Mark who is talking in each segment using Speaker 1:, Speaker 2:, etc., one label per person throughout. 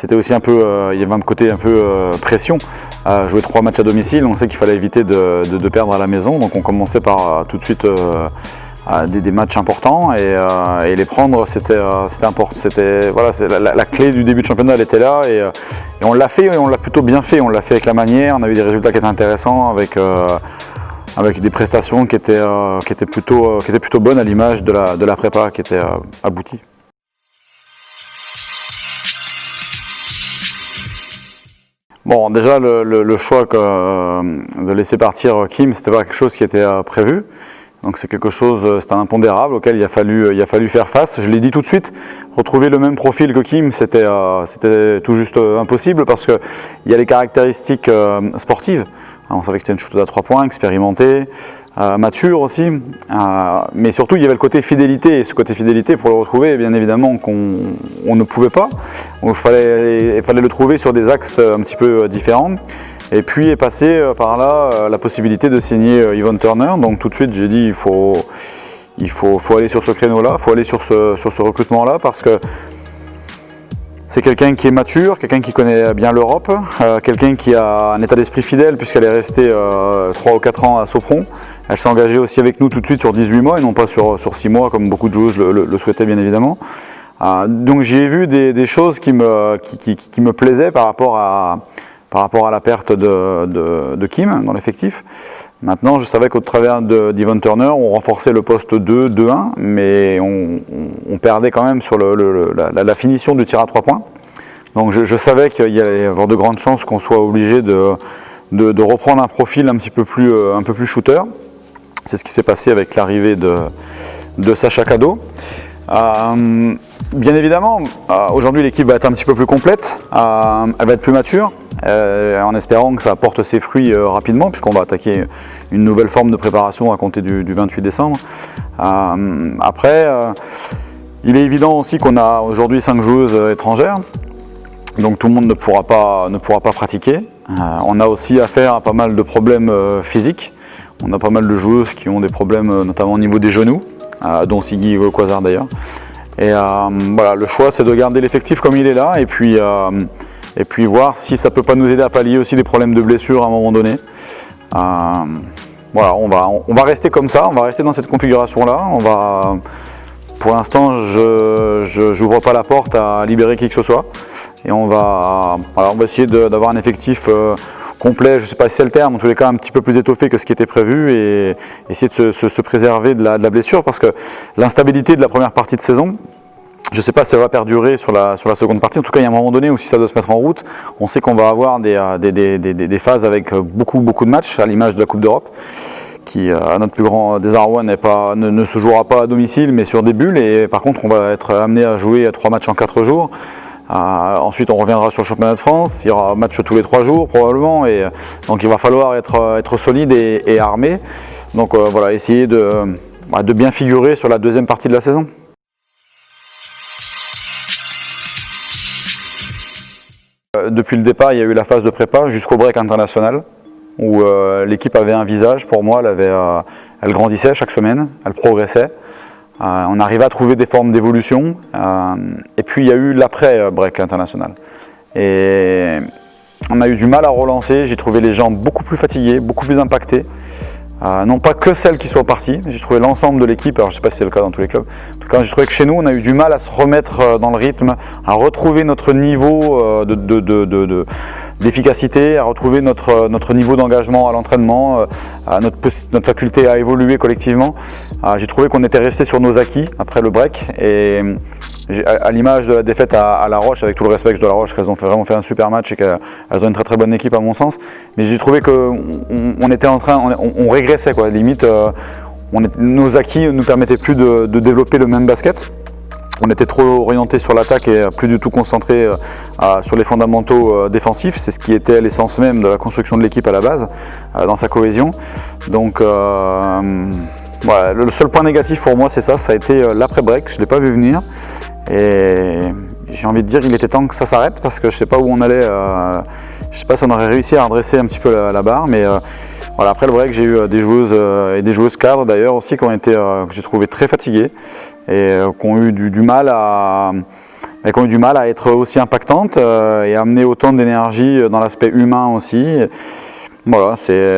Speaker 1: c'était aussi un peu, il y avait un côté un peu pression. Jouer 3 matchs à domicile, on sait qu'il fallait éviter de perdre à la maison, donc on commençait par tout de suite des matchs importants et les prendre, c'était important. Voilà, la clé du début de championnat, elle était là et on l'a fait et on l'a plutôt bien fait. On l'a fait avec la manière, on a eu des résultats qui étaient intéressants avec des prestations qui étaient plutôt bonnes à l'image de la prépa qui était aboutie. Bon, déjà le choix de laisser partir Kim, c'était pas quelque chose qui était prévu. Donc c'est quelque chose, c'est un impondérable auquel il a fallu faire face. Je l'ai dit tout de suite, retrouver le même profil que Kim, c'était tout juste impossible parce qu'il y a les caractéristiques sportives. On savait que c'était une shooteuse à 3 points, expérimentée, mature aussi, mais surtout il y avait le côté fidélité, et ce côté fidélité, pour le retrouver, bien évidemment qu'on ne pouvait pas. Il fallait le trouver sur des axes un petit peu différents. Et puis est passé par là la possibilité de signer Yvonne Turner. Donc tout de suite j'ai dit il faut aller sur ce créneau-là, il faut aller sur ce recrutement-là parce que c'est quelqu'un qui est mature, quelqu'un qui connaît bien l'Europe, quelqu'un qui a un état d'esprit fidèle puisqu'elle est restée 3 ou 4 ans à Sopron. Elle s'est engagée aussi avec nous tout de suite sur 18 mois et non pas sur 6 mois comme beaucoup de joueuses le souhaitaient bien évidemment. Donc j'ai vu des choses qui me plaisaient par rapport à la perte de Kim dans l'effectif. Maintenant, je savais qu'au travers d'Yvonne Turner, on renforçait le poste 2, 2-1, mais on perdait quand même sur la finition du tir à 3 points. Donc je savais qu'il y allait y avoir de grandes chances qu'on soit obligé de reprendre un profil un peu plus shooter. C'est ce qui s'est passé avec l'arrivée de Sacha Cadeau. Bien évidemment, aujourd'hui l'équipe va être un petit peu plus complète, elle va être plus mature, en espérant que ça apporte ses fruits rapidement, puisqu'on va attaquer une nouvelle forme de préparation à compter du 28 décembre. Après, il est évident aussi qu'on a aujourd'hui 5 joueuses étrangères, donc tout le monde ne pourra pas pratiquer. On a aussi affaire à pas mal de problèmes physiques, on a pas mal de joueuses qui ont des problèmes notamment au niveau des genoux, dont Siggy Quasar d'ailleurs. Et voilà, le choix c'est de garder l'effectif comme il est là et puis voir si ça ne peut pas nous aider à pallier aussi des problèmes de blessures à un moment donné. Voilà, on va rester comme ça, on va rester dans cette configuration-là. Pour l'instant, je n'ouvre pas la porte à libérer qui que ce soit. Et on va essayer d'avoir un effectif complet, je ne sais pas si c'est le terme, en tous les cas un petit peu plus étoffé que ce qui était prévu et essayer de se préserver de la blessure parce que l'instabilité de la première partie de saison, je ne sais pas si ça va perdurer sur la seconde partie. En tout cas, il y a un moment donné où si ça doit se mettre en route, on sait qu'on va avoir des phases avec beaucoup de matchs, à l'image de la Coupe d'Europe, qui, à notre plus grand désarroi, ne se jouera pas à domicile, mais sur des bulles. Et par contre, on va être amené à jouer 3 matchs en 4 jours. Ensuite, on reviendra sur le championnat de France. Il y aura un match tous les 3 jours, probablement. Et donc, il va falloir être solide et armé. Donc, voilà, essayer de bien figurer sur la deuxième partie de la saison. Depuis le départ, il y a eu la phase de prépa jusqu'au break international où l'équipe avait un visage. Pour moi, elle grandissait chaque semaine, elle progressait. On arrivait à trouver des formes d'évolution. Et puis, il y a eu l'après-break international. Et on a eu du mal à relancer. J'ai trouvé les gens beaucoup plus fatigués, beaucoup plus impactés. Non pas que celles qui sont parties, j'ai trouvé l'ensemble de l'équipe, alors je ne sais pas si c'est le cas dans tous les clubs, en tout cas j'ai trouvé que chez nous on a eu du mal à se remettre dans le rythme, à retrouver notre niveau d'efficacité, à retrouver notre niveau d'engagement à l'entraînement, notre faculté à évoluer collectivement. J'ai trouvé qu'on était resté sur nos acquis après le break et à l'image de la défaite à La Roche, avec tout le respect que je dois à La Roche, qu'elles ont vraiment fait un super match et qu'elles ont une très bonne équipe à mon sens, mais j'ai trouvé qu'on était on régressait quoi, limite nos acquis ne nous permettaient plus de développer le même basket. On était trop orienté sur l'attaque et plus du tout concentré sur les fondamentaux défensifs. C'est ce qui était l'essence même de la construction de l'équipe à la base, dans sa cohésion. Donc voilà, le seul point négatif pour moi c'est ça a été l'après-break, je ne l'ai pas vu venir. Et j'ai envie de dire qu'il était temps que ça s'arrête parce que je ne sais pas où on allait, je ne sais pas si on aurait réussi à redresser un petit peu la barre, mais voilà, après le break j'ai eu des joueuses et des joueuses cadres d'ailleurs aussi qui ont été, que j'ai trouvé très fatiguées et qui ont eu du mal à et qui ont eu du mal à être aussi impactantes et à amener autant d'énergie dans l'aspect humain aussi. Voilà,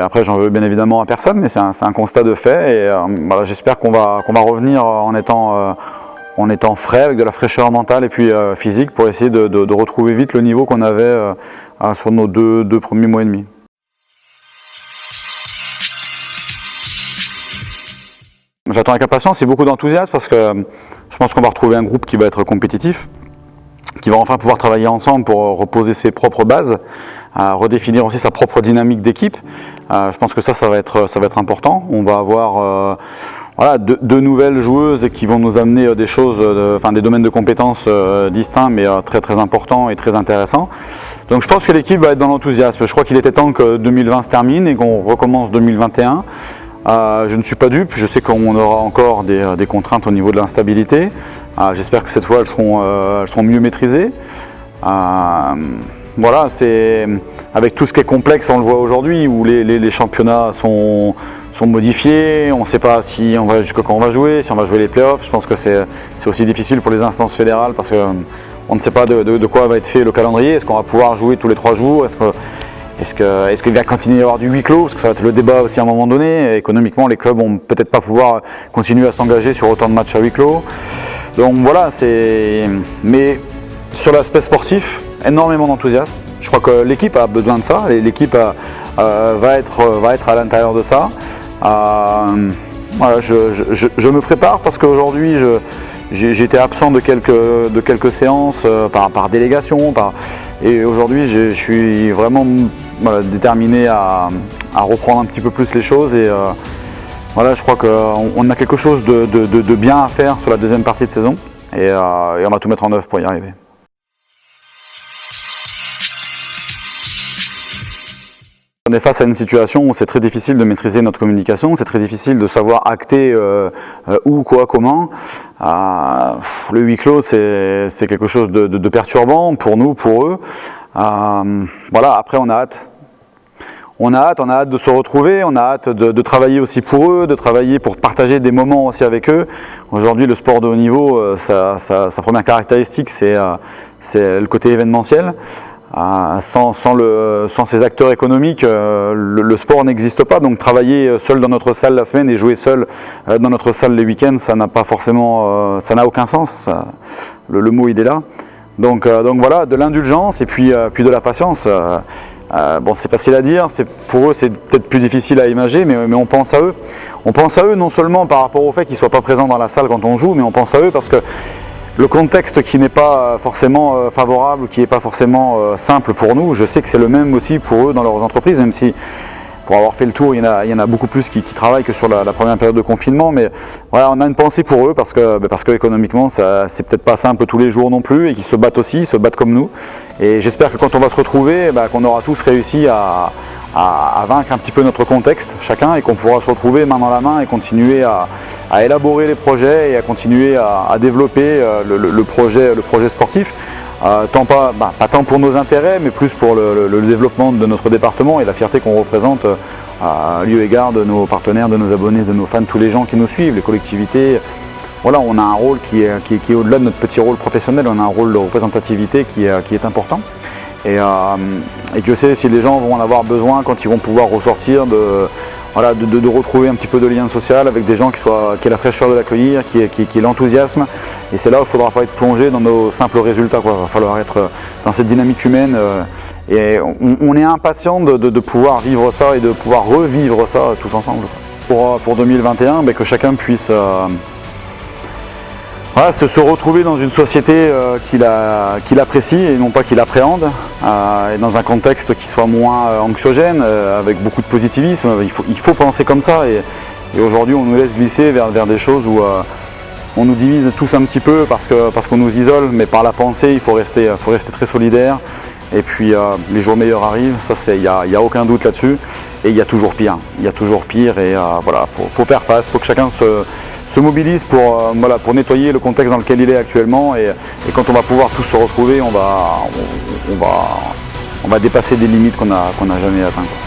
Speaker 1: après j'en veux bien évidemment à personne, mais c'est un constat de fait et voilà, j'espère qu'on va revenir en étant frais, avec de la fraîcheur mentale et puis physique pour essayer de retrouver vite le niveau qu'on avait sur nos deux premiers mois et demi. J'attends avec impatience et beaucoup d'enthousiasme parce que je pense qu'on va retrouver un groupe qui va être compétitif, qui va enfin pouvoir travailler ensemble pour reposer ses propres bases, redéfinir aussi sa propre dynamique d'équipe. Je pense que ça va être important. On va avoir voilà, deux nouvelles joueuses qui vont nous amener des choses, des domaines de compétences distincts mais très importants et très intéressants. Donc je pense que l'équipe va être dans l'enthousiasme. Je crois qu'il était temps que 2020 se termine et qu'on recommence 2021. Je ne suis pas dupe, je sais qu'on aura encore des contraintes au niveau de l'instabilité. J'espère que cette fois elles seront mieux maîtrisées. Voilà, c'est avec tout ce qui est complexe, on le voit aujourd'hui, où les championnats sont modifiés, on ne sait pas si on va jusqu'à quand on va jouer, si on va jouer les playoffs. Je pense que c'est aussi difficile pour les instances fédérales parce qu'on ne sait pas de quoi va être fait le calendrier. Est-ce qu'on va pouvoir jouer tous les 3 jours? Est-ce qu'il va continuer à y avoir du huis clos? Parce que ça va être le débat aussi à un moment donné. Économiquement, les clubs vont peut-être pas pouvoir continuer à s'engager sur autant de matchs à huis clos. Donc voilà, mais sur l'aspect sportif, énormément d'enthousiasme. Je crois que l'équipe a besoin de ça. L'équipe va être à l'intérieur de ça. Voilà, je me prépare parce qu'aujourd'hui, j'ai été absent de quelques séances par délégation. Et aujourd'hui, je suis vraiment déterminé à reprendre un petit peu plus les choses. Et voilà, je crois qu'on a quelque chose de bien à faire sur la deuxième partie de saison. Et on va tout mettre en œuvre pour y arriver. On est face à une situation où c'est très difficile de maîtriser notre communication, c'est très difficile de savoir acter où, quoi, comment. Le huis clos, c'est quelque chose de perturbant pour nous, pour eux. Voilà, après on a hâte. On a hâte de se retrouver, on a hâte de travailler aussi pour eux, de travailler pour partager des moments aussi avec eux. Aujourd'hui, le sport de haut niveau, sa première caractéristique, c'est le côté événementiel. Sans ces acteurs économiques, le sport n'existe pas. Donc travailler seul dans notre salle la semaine et jouer seul dans notre salle les week-ends, ça n'a pas forcément, ça n'a aucun sens. Le mot il est là. Donc voilà, de l'indulgence et puis de la patience. Bon, c'est facile à dire, pour eux c'est peut-être plus difficile à imager, mais on pense à eux. On pense à eux non seulement par rapport au fait qu'ils ne soient pas présents dans la salle quand on joue, mais on pense à eux parce que le contexte qui n'est pas forcément favorable, qui n'est pas forcément simple pour nous, je sais que c'est le même aussi pour eux dans leurs entreprises, même si pour avoir fait le tour, il y en a beaucoup plus qui travaillent que sur la première période de confinement. Mais voilà, on a une pensée pour eux parce que économiquement, c'est peut-être pas simple tous les jours non plus et qu'ils se battent aussi, ils se battent comme nous. Et j'espère que quand on va se retrouver, qu'on aura tous réussi à vaincre un petit peu notre contexte chacun et qu'on pourra se retrouver main dans la main et continuer à élaborer les projets et à continuer à développer le projet sportif. Pas tant pour nos intérêts, mais plus pour le développement de notre département et la fierté qu'on représente à lieu égard de nos partenaires, de nos abonnés, de nos fans, tous les gens qui nous suivent, les collectivités. Voilà, on a un rôle qui est au-delà de notre petit rôle professionnel, on a un rôle de représentativité qui est important. Et Dieu sait si les gens vont en avoir besoin quand ils vont pouvoir ressortir de retrouver un petit peu de lien social avec des gens qui aient la fraîcheur de l'accueillir, qui aient l'enthousiasme. Et c'est là où il ne faudra pas être plongé dans nos simples résultats, quoi. Il va falloir être dans cette dynamique humaine. Et on est impatient de pouvoir vivre ça et de pouvoir revivre ça tous ensemble, quoi. Pour 2021, que chacun puisse se retrouver dans une société qu'il apprécie et non pas qu'il appréhende, et dans un contexte qui soit moins anxiogène, avec beaucoup de positivisme. Il faut penser comme ça et aujourd'hui on nous laisse glisser vers des choses où on nous divise tous un petit peu parce qu'on nous isole, mais par la pensée il faut rester très solidaire. Et puis les jours meilleurs arrivent, ça il n'y a aucun doute là-dessus. Et il y a toujours pire, et voilà, faut faire face, il faut que chacun se mobilise pour nettoyer le contexte dans lequel il est actuellement. Et quand on va pouvoir tous se retrouver, on va dépasser des limites qu'on n'a jamais atteintes.